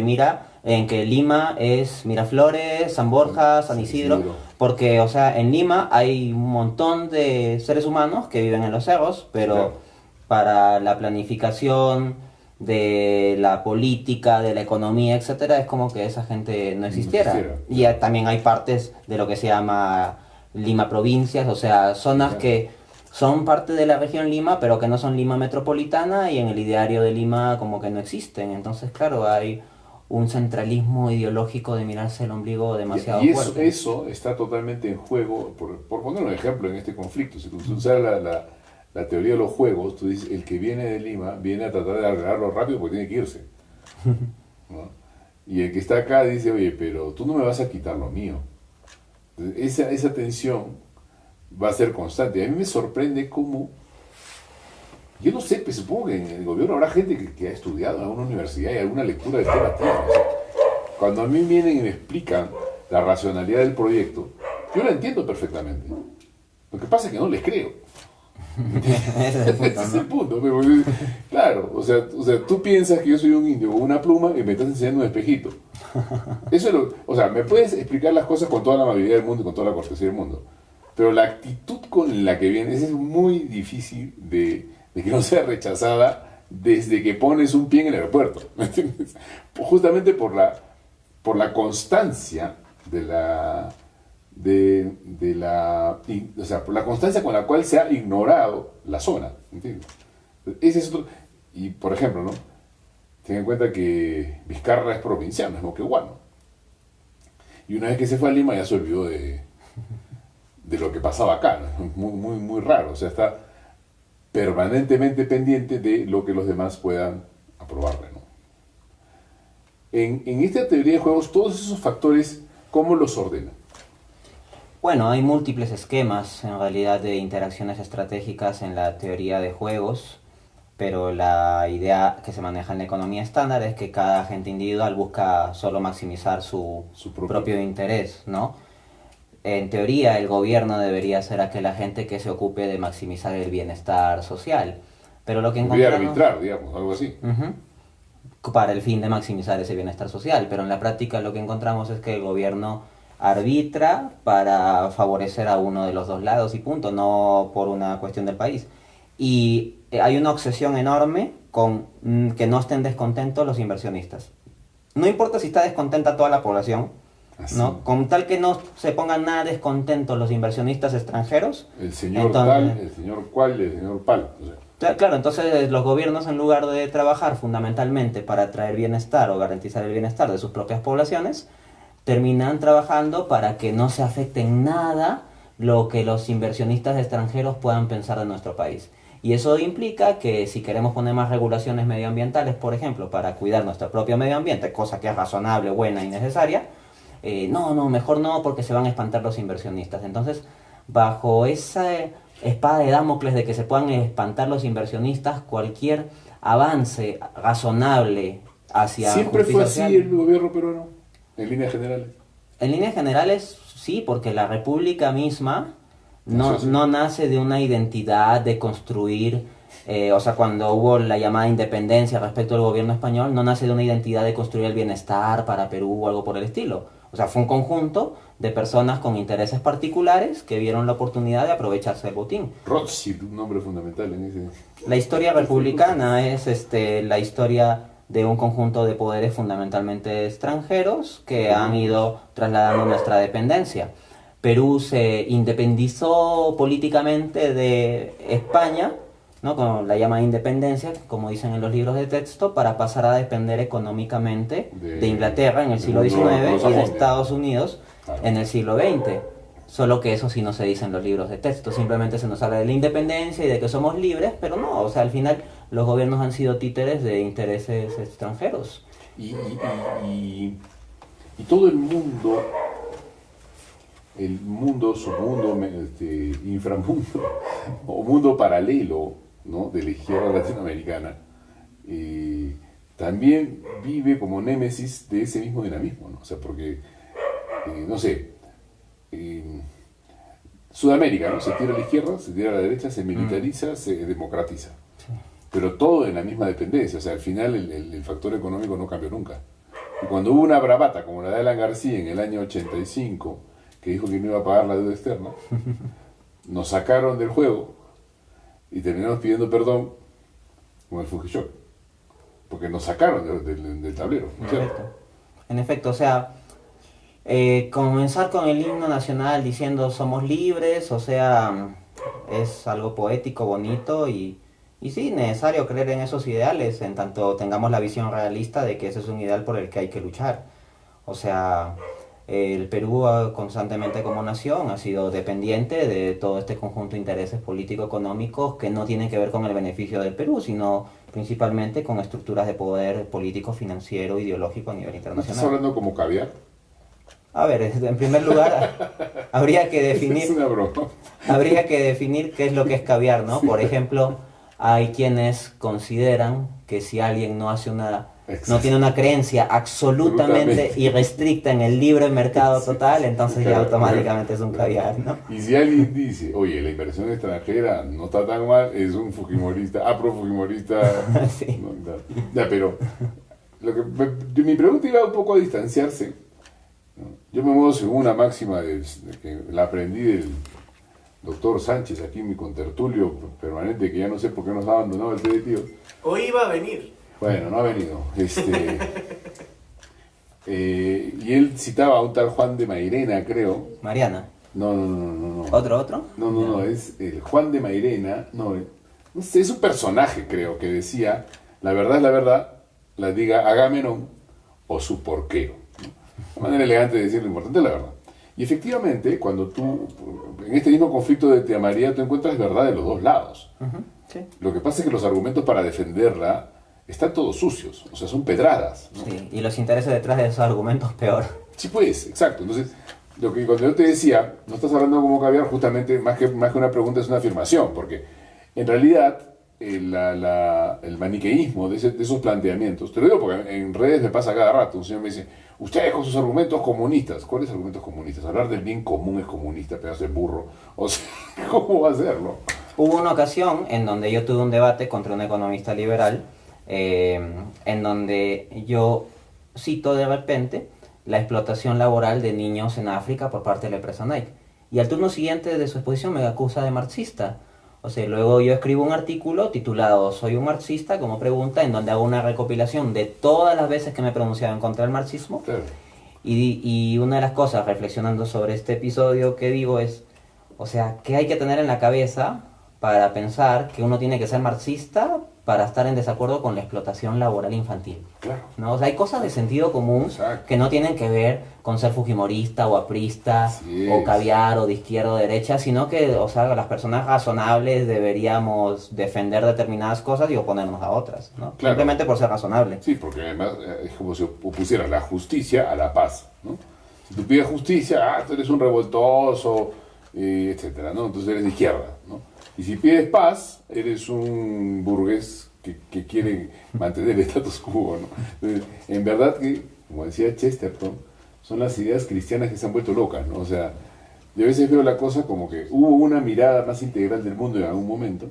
que Lima es Miraflores, San Borja, San Isidro, porque, o sea, en Lima hay un montón de seres humanos que viven en los cerros, pero claro, para la planificación de la política, de la economía, etcétera, es como que esa gente no existiera. Y también hay partes de lo que se llama Lima provincias, o sea, zonas que son parte de la región Lima, pero que no son Lima metropolitana, y en el ideario de Lima como que no existen. Entonces, claro, hay un centralismo ideológico de mirarse el ombligo demasiado fuerte. Eso está totalmente en juego, por poner un ejemplo en este conflicto. Si tú usas la teoría de los juegos, tú dices, el que viene de Lima viene a tratar de arreglarlo rápido porque tiene que irse, ¿no? Y el que está acá dice, oye, pero tú no me vas a quitar lo mío. Entonces, esa tensión va a ser constante. A mí me sorprende cómo, yo no sé, pues supongo que en el gobierno habrá gente que ha estudiado en alguna universidad y alguna lectura de tema tiene. O sea, cuando a mí vienen y me explican la racionalidad del proyecto, yo la entiendo perfectamente. Lo que pasa es que no les creo. Ese Es el punto. Claro, o sea, tú piensas que yo soy un indio con una pluma y me estás enseñando un espejito. Eso es o sea, me puedes explicar las cosas con toda la amabilidad del mundo y con toda la cortesía del mundo, pero la actitud con la que vienes es muy difícil de que no sea rechazada desde que pones un pie en el aeropuerto, ¿me entiendes? Justamente por la constancia o sea, por la constancia con la cual se ha ignorado la zona, ¿entiendes? Ese es otro, y por ejemplo, ¿no? Ten en cuenta que Vizcarra es provinciano, es moqueguano, y una vez que se fue a Lima ya se olvidó de lo que pasaba acá, ¿no? Muy raro, o sea, está permanentemente pendiente de lo que los demás puedan aprobarle, ¿no? En esta teoría de juegos, todos esos factores, ¿cómo los ordena? Bueno, hay múltiples esquemas en realidad de interacciones estratégicas en la teoría de juegos, pero la idea que se maneja en la economía estándar es que cada agente individual busca solo maximizar su propio interés, ¿no? En teoría, el gobierno debería ser aquel agente que se ocupe de maximizar el bienestar social, pero lo que Debería encontramos... arbitrar, digamos, algo así. Para el fin de maximizar ese bienestar social, pero en la práctica lo que encontramos es que el gobierno arbitra para favorecer a uno de los dos lados y punto, no por una cuestión del país. Y hay una obsesión enorme con que no estén descontentos los inversionistas. No importa si está descontenta toda la población, ¿no? Con tal que no se pongan nada descontentos los inversionistas extranjeros. El señor tal, el señor cual, el señor pal. O sea. Claro, entonces los gobiernos, en lugar de trabajar fundamentalmente para traer bienestar o garantizar el bienestar de sus propias poblaciones, terminan trabajando para que no se afecte en nada lo que los inversionistas extranjeros puedan pensar de nuestro país. Y eso implica que si queremos poner más regulaciones medioambientales, por ejemplo, para cuidar nuestro propio medio ambiente, cosa que es razonable, buena y necesaria, mejor no, porque se van a espantar los inversionistas. Entonces, bajo esa espada de Damocles de que se puedan espantar los inversionistas, cualquier avance razonable hacia ¿Siempre fue social, así el gobierno peruano? En líneas generales. En líneas generales, sí, porque la república misma no nace de una identidad de construir, o sea, cuando hubo la llamada independencia respecto al gobierno español, no nace de una identidad de construir el bienestar para Perú o algo por el estilo. O sea, fue un conjunto de personas con intereses particulares que vieron la oportunidad de aprovecharse del botín. Rothschild, un nombre fundamental en ese... La historia republicana es la historia de un conjunto de poderes fundamentalmente extranjeros que han ido trasladando nuestra dependencia. Perú se independizó políticamente de España, ¿no? Con la llamada independencia, como dicen en los libros de texto, para pasar a depender económicamente de Inglaterra en el siglo XIX y de Estados Unidos en el siglo XX. Solo que eso sí no se dice en los libros de texto, simplemente se nos habla de la independencia y de que somos libres, pero no, o sea, al final los gobiernos han sido títeres de intereses extranjeros. Y todo el mundo, submundo, inframundo o mundo paralelo, ¿no?, de la izquierda latinoamericana, también vive como némesis de ese mismo dinamismo, ¿no? O sea, porque, no sé, Sudamérica, ¿no?, se tira a la izquierda, se tira a la derecha, se militariza, se democratiza, pero todo en la misma dependencia. O sea, al final el factor económico no cambió nunca. Y cuando hubo una bravata como la de Alan García en el año 85, que dijo que no iba a pagar la deuda externa, nos sacaron del juego y terminamos pidiendo perdón con el Fujishock. porque nos sacaron del tablero, ¿no es cierto? En efecto, o sea, comenzar con el himno nacional diciendo somos libres, o sea, es algo poético, bonito y sí, necesario creer en esos ideales, en tanto tengamos la visión realista de que ese es un ideal por el que hay que luchar. O sea, el Perú constantemente como nación ha sido dependiente de todo este conjunto de intereses político-económicos que no tienen que ver con el beneficio del Perú, sino principalmente con estructuras de poder político, financiero, ideológico a nivel ¿No internacional. estás hablando como caviar? A ver, en primer lugar, habría que definir, Es una broma. habría que definir qué es lo que es caviar, ¿no? Sí. Por ejemplo, hay quienes consideran que si alguien no hace no tiene una creencia absolutamente irrestricta en el libre mercado total, entonces ya automáticamente es un caviar, ¿no? Y si alguien dice, oye, la inversión extranjera no está tan mal, es un fujimorista, pro-fujimorista. Sí. No, ya, pero mi pregunta iba un poco a distanciarse, ¿no? Yo me muevo según una máxima que la aprendí del doctor Sánchez, aquí mi contertulio permanente, que ya no sé por qué nos ha abandonado el té de tío. Hoy iba a venir. Bueno, no ha venido. Y él citaba a un tal Juan de Mairena, creo. Mariana. No. ¿Otro? No, es el Juan de Mairena. No sé, es un personaje, creo, que decía, la verdad es la verdad, la diga Agamenón o su porquero. Una manera elegante de decir lo importante es la verdad. Y efectivamente, cuando tú, en este mismo conflicto de Tía María, tú encuentras verdad de los dos lados. Sí. Lo que pasa es que los argumentos para defenderla están todos sucios, o sea, son pedradas, ¿no? Sí, y los intereses detrás de esos argumentos peor. Sí, pues, exacto. Entonces, cuando yo te decía, no estás hablando como caviar, justamente, más que una pregunta, es una afirmación, porque en realidad el maniqueísmo de esos planteamientos, te lo digo porque en redes me pasa cada rato, un señor me dice, ustedes con sus argumentos comunistas. ¿Cuáles argumentos comunistas? Hablar del bien común es comunista, pedazo de burro. O sea, ¿cómo va a hacerlo? Hubo una ocasión en donde yo tuve un debate contra un economista liberal, en donde yo cito de repente la explotación laboral de niños en África por parte de la empresa Nike. Y al turno siguiente de su exposición me acusa de marxista. O sea, luego yo escribo un artículo titulado Soy un marxista, como pregunta, en donde hago una recopilación de todas las veces que me he pronunciado en contra del marxismo. Claro. Y una de las cosas, reflexionando sobre este episodio, que digo es, o sea, ¿qué hay que tener en la cabeza para pensar que uno tiene que ser marxista para estar en desacuerdo con la explotación laboral infantil? Claro. ¿No? O sea, hay cosas de sentido común Exacto. que no tienen que ver con ser fujimorista o aprista Así o es. caviar o de izquierda o derecha, sino que, o sea, las personas razonables deberíamos defender determinadas cosas y oponernos a otras, ¿no? Claro. Simplemente por ser razonable. Sí, porque además es como si opusieras la justicia a la paz, ¿no? Si tú pides justicia, tú eres un revoltoso, etcétera, ¿no? Entonces eres de izquierda, ¿no? Y si pides paz, eres un burgués que quiere mantener el status quo, ¿no? Entonces, en verdad que, como decía Chesterton, son las ideas cristianas que se han vuelto locas, ¿no? O sea, yo a veces veo la cosa como que hubo una mirada más integral del mundo en algún momento.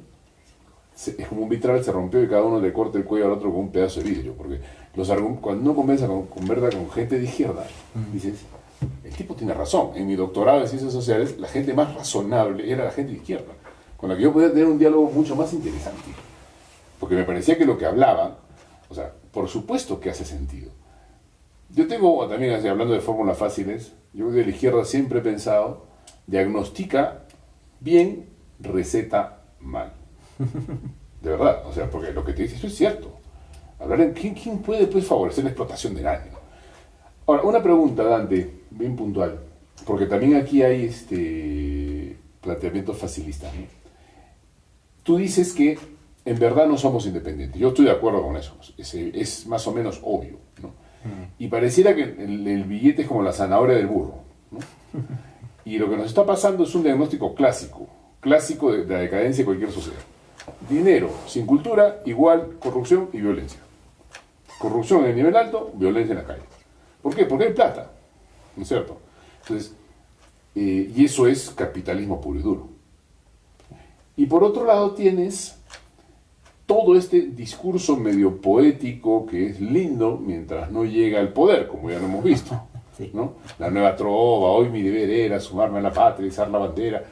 Es como un vitral se rompió y cada uno le corta el cuello al otro con un pedazo de vidrio, porque cuando uno conversa con gente de izquierda, dices, el tipo tiene razón. En mi doctorado en ciencias sociales, la gente más razonable era la gente de izquierda, con la que yo podía tener un diálogo mucho más interesante, porque me parecía que lo que hablaban, o sea, por supuesto que hace sentido. Yo tengo, también así, hablando de fórmulas fáciles, yo de la izquierda siempre he pensado, diagnostica bien, receta mal. De verdad, o sea, porque lo que te dice, eso es cierto. Hablar en quién puede pues, favorecer la explotación de nadie. Ahora, una pregunta, Dante, bien puntual, porque también aquí hay planteamientos facilistas, ¿no? Tú dices que en verdad no somos independientes. Yo estoy de acuerdo con eso. Es más o menos obvio, ¿no? Y pareciera que el billete es como la zanahoria del burro, ¿no? Y lo que nos está pasando es un diagnóstico clásico de la decadencia de cualquier sociedad. Dinero sin cultura igual corrupción y violencia. Corrupción en el nivel alto, violencia en la calle. ¿Por qué? Porque hay plata, ¿no es cierto? Entonces, y eso es capitalismo puro y duro. Y por otro lado tienes todo este discurso medio poético que es lindo mientras no llega al poder, como ya lo hemos visto, Sí. ¿no? La nueva trova, hoy mi deber era sumarme a la patria, izar la bandera,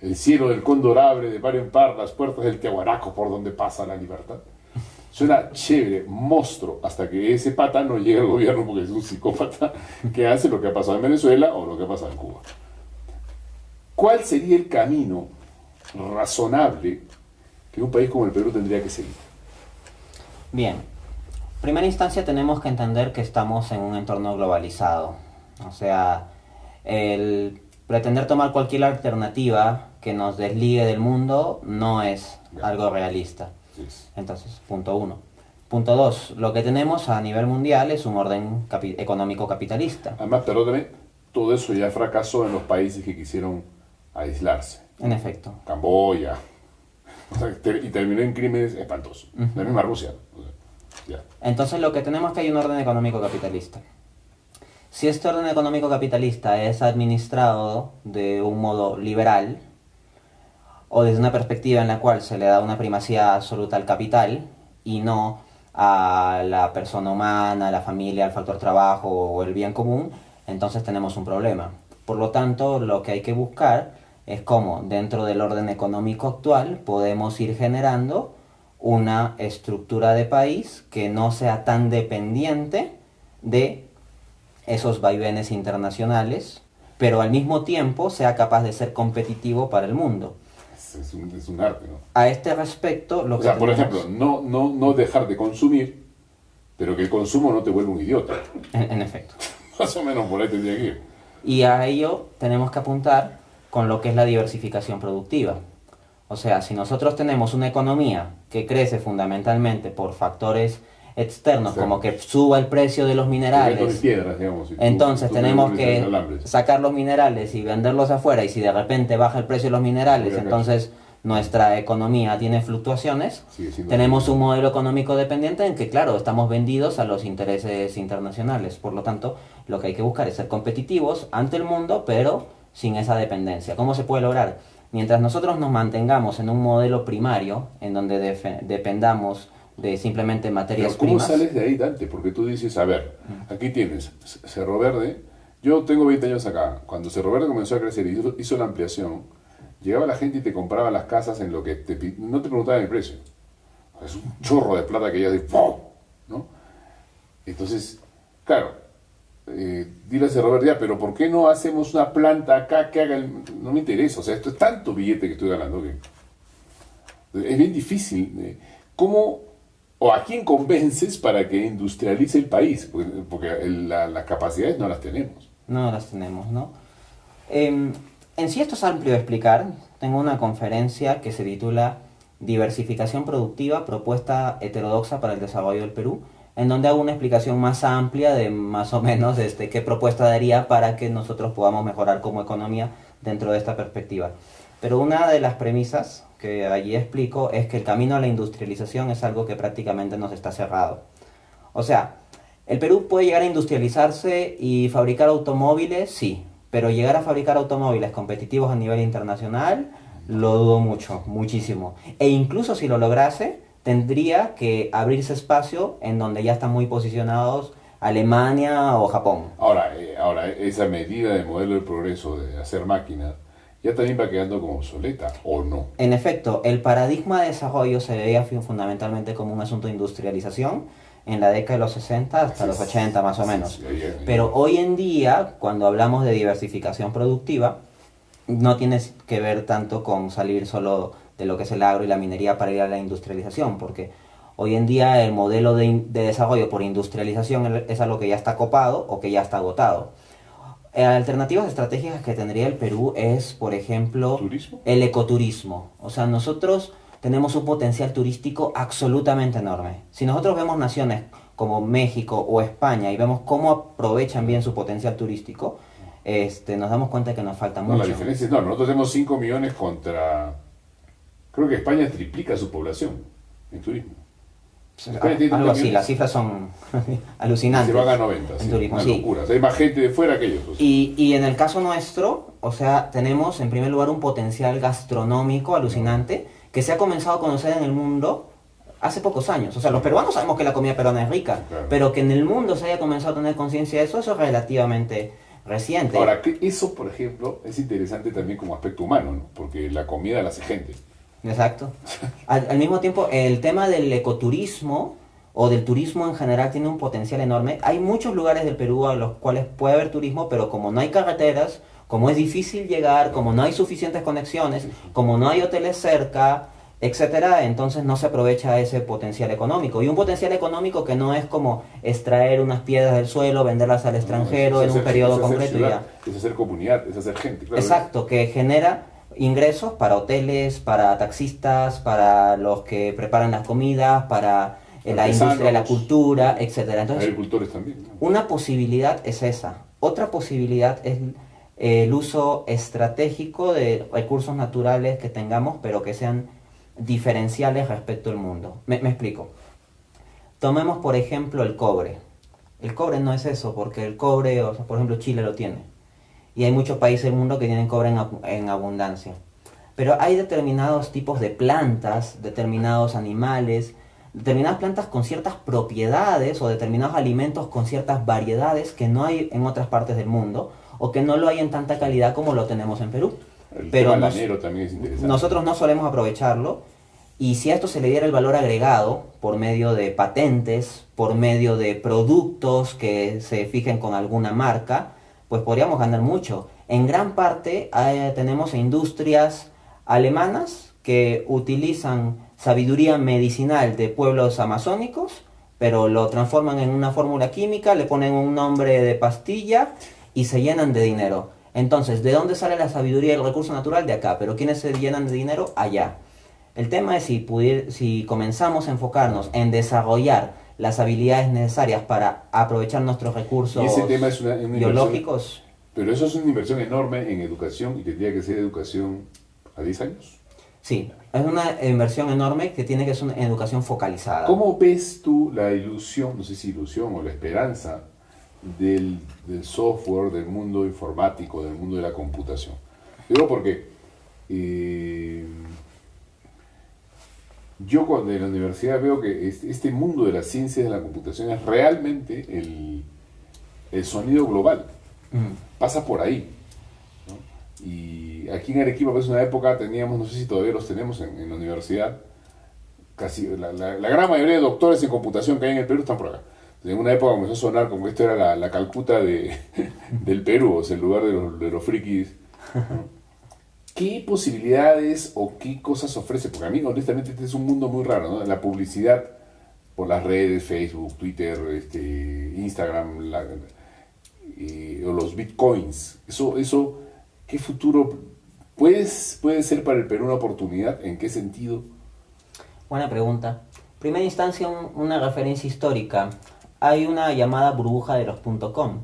el cielo del cóndor abre de par en par las puertas del Tiahuanaco por donde pasa la libertad. Suena chévere, monstruo, hasta que ese pata no llega al gobierno porque es un psicópata que hace lo que ha pasado en Venezuela o lo que ha pasado en Cuba. ¿Cuál sería el camino razonable que un país como el Perú tendría que seguir? Bien, en primera instancia tenemos que entender que estamos en un entorno globalizado. O sea, el pretender tomar cualquier alternativa que nos desligue del mundo no es algo realista. Entonces, punto uno. Punto dos, lo que tenemos a nivel mundial es un orden económico capitalista. Además, perdóname, todo eso ya fracasó en los países que quisieron aislarse. En efecto. Camboya. O sea, y terminó en crímenes espantosos. La misma Rusia. O sea, ya. Entonces lo que tenemos es que hay un orden económico capitalista. Si este orden económico capitalista es administrado de un modo liberal, o desde una perspectiva en la cual se le da una primacía absoluta al capital y no a la persona humana, a la familia, al factor trabajo o el bien común, entonces tenemos un problema. Por lo tanto, lo que hay que buscar es cómo dentro del orden económico actual podemos ir generando una estructura de país que no sea tan dependiente de esos vaivenes internacionales, pero al mismo tiempo sea capaz de ser competitivo para el mundo. Es un arte, ¿no? A este respecto, lo O que sea, por tenemos- ejemplo, no dejar de consumir, pero que el consumo no te vuelva un idiota. en efecto. Más o menos por ahí tendría que ir. Y a ello tenemos que apuntar con lo que es la diversificación productiva. O sea, si nosotros tenemos una economía que crece fundamentalmente por factores externos, Sí. como que suba el precio de los Porque no hay minerales, piedras, digamos. Y entonces tú tenemos pones el que alambre. sacar los minerales y venderlos afuera, y si de repente baja el precio de los minerales, Obviamente. entonces nuestra economía tiene fluctuaciones. Sigue siendo Tenemos así. un modelo económico dependiente en que, claro, estamos vendidos a los intereses internacionales. Por lo tanto, lo que hay que buscar es ser competitivos ante el mundo, pero sin esa dependencia. ¿Cómo se puede lograr? Mientras nosotros nos mantengamos en un modelo primario, en donde dependamos de simplemente materias Pero ¿cómo primas. sales de ahí, Dante? Porque tú dices, a ver, aquí tienes Cerro Verde. Yo tengo 20 años acá. Cuando Cerro Verde comenzó a crecer y hizo la ampliación, llegaba la gente y te compraba las casas en lo que no te preguntaban el precio. Es un chorro de plata que ya de ¡pum! ¿No? Entonces, claro, dile a Cerro Verde, ya, pero ¿por qué no hacemos una planta acá que haga el... No me interesa, o sea, esto es tanto billete que estoy ganando que es bien difícil. ¿Cómo o a quién convences para que industrialice el país? Porque las capacidades no las tenemos. No las tenemos, ¿no? En sí esto es amplio de explicar. Tengo una conferencia que se titula Diversificación Productiva, Propuesta Heterodoxa para el Desarrollo del Perú, en donde hago una explicación más amplia de más o menos qué propuesta daría para que nosotros podamos mejorar como economía dentro de esta perspectiva. Pero una de las premisas que allí explico es que el camino a la industrialización es algo que prácticamente nos está cerrado. O sea, ¿el Perú puede llegar a industrializarse y fabricar automóviles? Sí, pero llegar a fabricar automóviles competitivos a nivel internacional, lo dudo mucho, muchísimo. E incluso si lo lograse, tendría que abrirse espacio en donde ya están muy posicionados Alemania o Japón. Ahora, esa medida de modelo de progreso de hacer máquinas ya también va quedando como obsoleta, ¿o no? En efecto, el paradigma de desarrollo se veía fundamentalmente como un asunto de industrialización en la década de los 60 hasta los 80 más o menos. Pero hoy en día, cuando hablamos de diversificación productiva, no tiene que ver tanto con salir solo de lo que es el agro y la minería para ir a la industrialización, porque hoy en día el modelo de desarrollo por industrialización es algo que ya está copado o que ya está agotado. Alternativas estratégicas que tendría el Perú es, por ejemplo, ¿Turismo? el ecoturismo. O sea, nosotros tenemos un potencial turístico absolutamente enorme. Si nosotros vemos naciones como México o España y vemos cómo aprovechan bien su potencial turístico, nos damos cuenta que nos falta No, mucho. la diferencia es, nosotros tenemos 5 millones contra... Creo que España triplica su población en turismo. España tiene 30 Algo así, millones. las cifras son alucinantes. Se van a 90, en sí, turismo, una sí. locura. O sea, hay más gente de fuera que ellos. O sea. Y en el caso nuestro, o sea, tenemos en primer lugar un potencial gastronómico alucinante que se ha comenzado a conocer en el mundo hace pocos años. O sea, los peruanos sabemos que la comida peruana es rica, Claro. pero que en el mundo se haya comenzado a tener conciencia de eso, eso es relativamente reciente. Ahora, eso, por ejemplo, es interesante también como aspecto humano, ¿no? Porque la comida la hace gente. Exacto. Al mismo tiempo, el tema del ecoturismo o del turismo en general tiene un potencial enorme. Hay muchos lugares del Perú a los cuales puede haber turismo, pero como no hay carreteras, como es difícil llegar, como no hay suficientes conexiones, como no hay hoteles cerca, etcétera, entonces no se aprovecha ese potencial económico. Y un potencial económico que no es como extraer unas piedras del suelo, venderlas al extranjero en un periodo concreto y ya. Es hacer comunidad, es hacer gente. Claro. Exacto, que genera ingresos para hoteles, para taxistas, para los que preparan las comidas, para la industria de la cultura, etcétera. Entonces, agricultores también, ¿no? una posibilidad es esa. Otra posibilidad es el uso estratégico de recursos naturales que tengamos, pero que sean diferenciales respecto al mundo. Me explico. Tomemos, por ejemplo, el cobre. El cobre no es eso, porque el cobre, o sea, por ejemplo, Chile lo tiene. Y hay muchos países del mundo que tienen cobre en abundancia. Pero hay determinados tipos de plantas, determinados animales, determinadas plantas con ciertas propiedades o determinados alimentos con ciertas variedades que no hay en otras partes del mundo o que no lo hay en tanta calidad como lo tenemos en Perú. Pero bananero también es interesante. Nosotros no solemos aprovecharlo, y si a esto se le diera el valor agregado por medio de patentes, por medio de productos que se fijen con alguna marca, pues podríamos ganar mucho. En gran parte tenemos industrias alemanas que utilizan sabiduría medicinal de pueblos amazónicos, pero lo transforman en una fórmula química, le ponen un nombre de pastilla y se llenan de dinero. Entonces, ¿de dónde sale la sabiduría y el recurso natural? De acá. ¿Pero quiénes se llenan de dinero? Allá. El tema es si comenzamos a enfocarnos en desarrollar las habilidades necesarias para aprovechar nuestros recursos y ese tema es una biológicos. Pero eso es una inversión enorme en educación y tendría que ser educación a 10 años. Sí, es una inversión enorme que tiene que ser una educación focalizada. ¿Cómo ves tú la ilusión, no sé si ilusión o la esperanza del software, del mundo informático, del mundo de la computación? Digo porque yo cuando en la universidad veo que este mundo de las ciencias de la computación es realmente el sonido global. Pasa por ahí, ¿no? Y aquí en Arequipa, pues una época teníamos, no sé si todavía los tenemos en la universidad, casi la gran mayoría de doctores en computación que hay en el Perú están por acá. En una época comenzó a sonar como que esto era la Calcuta del Perú, o sea, el lugar de los frikis, ¿no? ¿Qué posibilidades o qué cosas ofrece? Porque a mí, honestamente, este es un mundo muy raro, ¿no? La publicidad por las redes, Facebook, Twitter, Instagram, o los bitcoins. Eso, ¿qué futuro puede ser para el Perú una oportunidad? ¿En qué sentido? Buena pregunta. En primera instancia, una referencia histórica. Hay una llamada burbuja de los .com.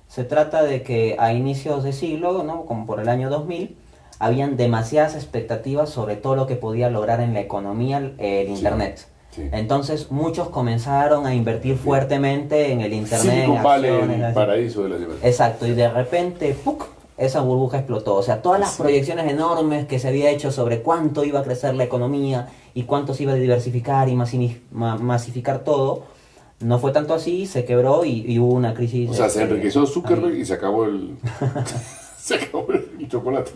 Se trata de que a inicios de siglo, ¿no? Como por el año 2000, habían demasiadas expectativas sobre todo lo que podía lograr en la economía el Internet. Sí. Entonces muchos comenzaron a invertir fuertemente en el Internet. Silicon Valley, el paraíso de la libertad. Exacto, y de repente, ¡puc!, esa burbuja explotó. O sea, todas las proyecciones enormes que se había hecho sobre cuánto iba a crecer la economía y cuánto se iba a diversificar y masificar todo, no fue tanto así, se quebró y hubo una crisis. O sea, se enriqueció Zuckerberg y se acabó el... se acabó el chocolate.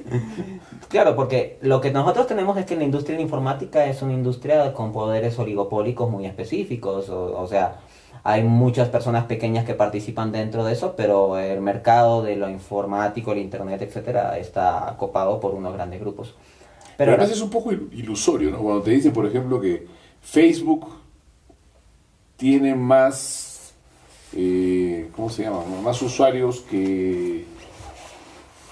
Claro, porque lo que nosotros tenemos es que la industria de la informática es una industria con poderes oligopólicos muy específicos. O sea, hay muchas personas pequeñas que participan dentro de eso, pero el mercado de lo informático, el internet, etcétera, está copado por unos grandes grupos. Pero además es un poco ilusorio, ¿no? Cuando te dicen, por ejemplo, que Facebook tiene más, ¿cómo se llama? Más usuarios que,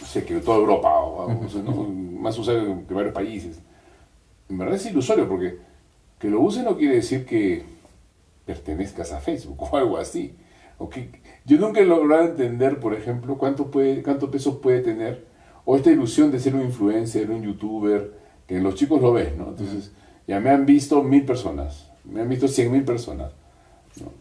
no sé, que toda Europa, o sea, ¿no? Más usuarios que varios países. En verdad es ilusorio, porque que lo usen no quiere decir que pertenezcas a Facebook o algo así. Yo nunca he logrado entender, por ejemplo, cuánto peso puede tener, o esta ilusión de ser un influencer, un youtuber, que los chicos lo ven, ¿no? Entonces, ya me han visto 1000 personas, me han visto 100.000 personas, ¿no?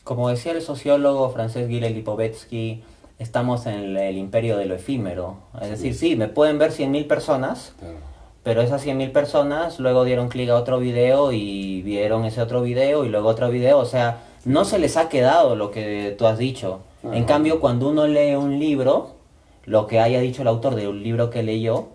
Como decía el sociólogo francés Gilles Lipovetsky, estamos en el imperio de lo efímero. Es decir, sí, me pueden ver 100.000 personas, claro, pero esas 100.000 personas luego dieron clic a otro video y vieron ese otro video y luego otro video. O sea, no se les ha quedado lo que tú has dicho. En cambio, cuando uno lee un libro, lo que haya dicho el autor de un libro que leyó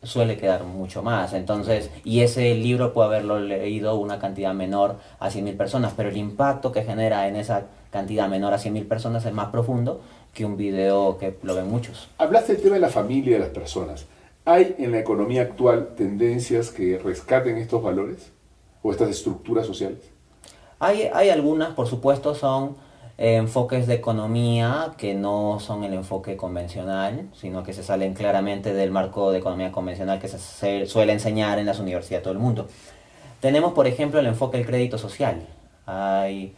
suele quedar mucho más. Entonces, y ese libro puede haberlo leído una cantidad menor a 100.000 personas, pero el impacto que genera en esa cantidad menor a 100.000 personas es más profundo que un video que lo ven muchos. Hablaste del tema de la familia y de las personas. ¿Hay en la economía actual tendencias que rescaten estos valores o estas estructuras sociales? Hay algunas, por supuesto, son enfoques de economía que no son el enfoque convencional, sino que se salen claramente del marco de economía convencional que se suele enseñar en las universidades de todo el mundo. Tenemos, por ejemplo, el enfoque del crédito social. Hay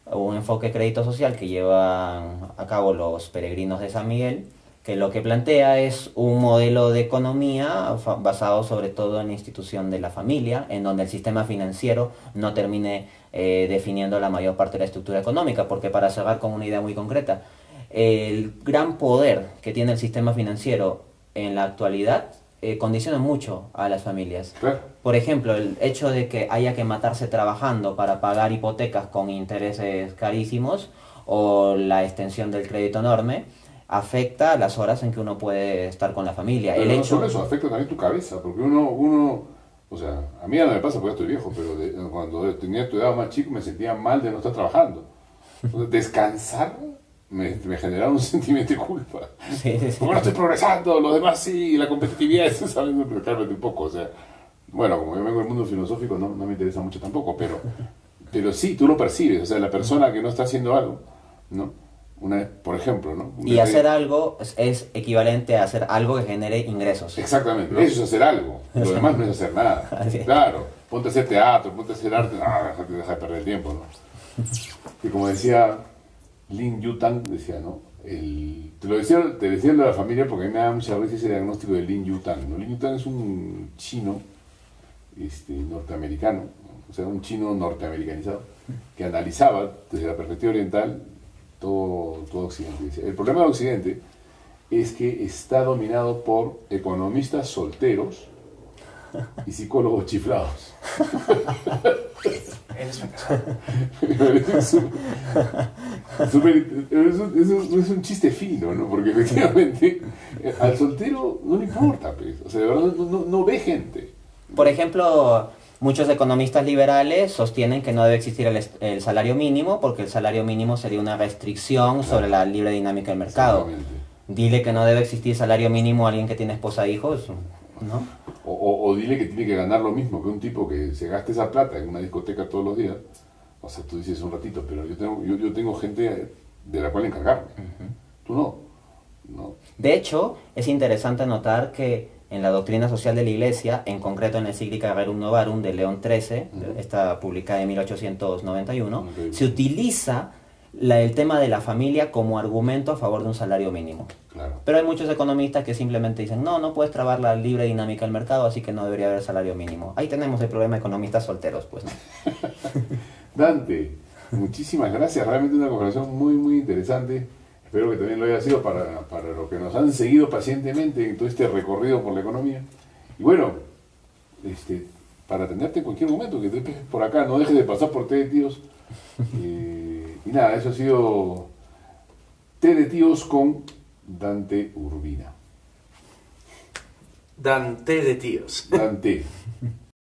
un enfoque de crédito social que llevan a cabo los peregrinos de San Miguel, que lo que plantea es un modelo de economía basado sobre todo en la institución de la familia, en donde el sistema financiero no termine definiendo la mayor parte de la estructura económica, porque para cerrar con una idea muy concreta, el gran poder que tiene el sistema financiero en la actualidad condiciona mucho a las familias. Claro. Por ejemplo, el hecho de que haya que matarse trabajando para pagar hipotecas con intereses carísimos o la extensión del crédito enorme afecta las horas en que uno puede estar con la familia. Pero el no hecho... solo eso, afecta también tu cabeza, porque o sea, a mí ya no me pasa porque ya estoy viejo, pero cuando tenía tu edad más chico me sentía mal de no estar trabajando. Entonces, descansar me generaba un sentimiento de culpa. Sí, sí, sí. Como no estoy progresando, los demás sí, la competitividad, eso sabiendo cálmate un poco, o sea, bueno, como yo vengo del mundo filosófico no me interesa mucho tampoco, pero sí, tú lo percibes, o sea, la persona que no está haciendo algo, ¿no? Por ejemplo, ¿no? Y hacer algo es equivalente a hacer algo que genere ingresos. Exactamente, ¿no? Eso es hacer algo, lo demás no es hacer nada. Así es. Claro, ponte a hacer teatro, ponte a hacer arte, no, deja de perder el tiempo, ¿no? Y como decía Lin Yutang, decía, ¿no? Te decía lo de la familia porque a mí me da mucha risa ese diagnóstico de Lin Yutang, ¿no? Lin Yutang es un chino norteamericano, o sea, un chino norteamericanizado, que analizaba desde la perspectiva oriental todo Occidente. Dice, el problema de Occidente es que está dominado por economistas solteros y psicólogos chiflados. Es un chiste fino, ¿no? Porque efectivamente al soltero no le importa, pues. O sea, de verdad no ve gente. Por ejemplo, muchos economistas liberales sostienen que no debe existir el salario mínimo porque el salario mínimo sería una restricción sobre la libre dinámica del mercado. Exactamente. Dile que no debe existir salario mínimo a alguien que tiene esposa e hijos, ¿no? O dile que tiene que ganar lo mismo que un tipo que se gaste esa plata en una discoteca todos los días. O sea, tú dices un ratito, pero yo tengo gente de la cual encargarme. Tú no. De hecho, es interesante notar que en la doctrina social de la Iglesia, en concreto en la encíclica Rerum Novarum de León XIII, esta publicada en 1891, Okay. se utiliza el tema de la familia como argumento a favor de un salario mínimo. Claro. Pero hay muchos economistas que simplemente dicen, no puedes trabar la libre dinámica del mercado, así que no debería haber salario mínimo. Ahí tenemos el problema de economistas solteros, pues, ¿no? Dante, muchísimas gracias. Realmente una conversación muy, muy interesante. Espero que también lo haya sido para los que nos han seguido pacientemente en todo este recorrido por la economía. Y bueno, para atenderte en cualquier momento, que te pases por acá, no dejes de pasar por Té de Tíos. Y nada, eso ha sido Té de Tíos con Dante Urbina. Dante de tíos. Dante.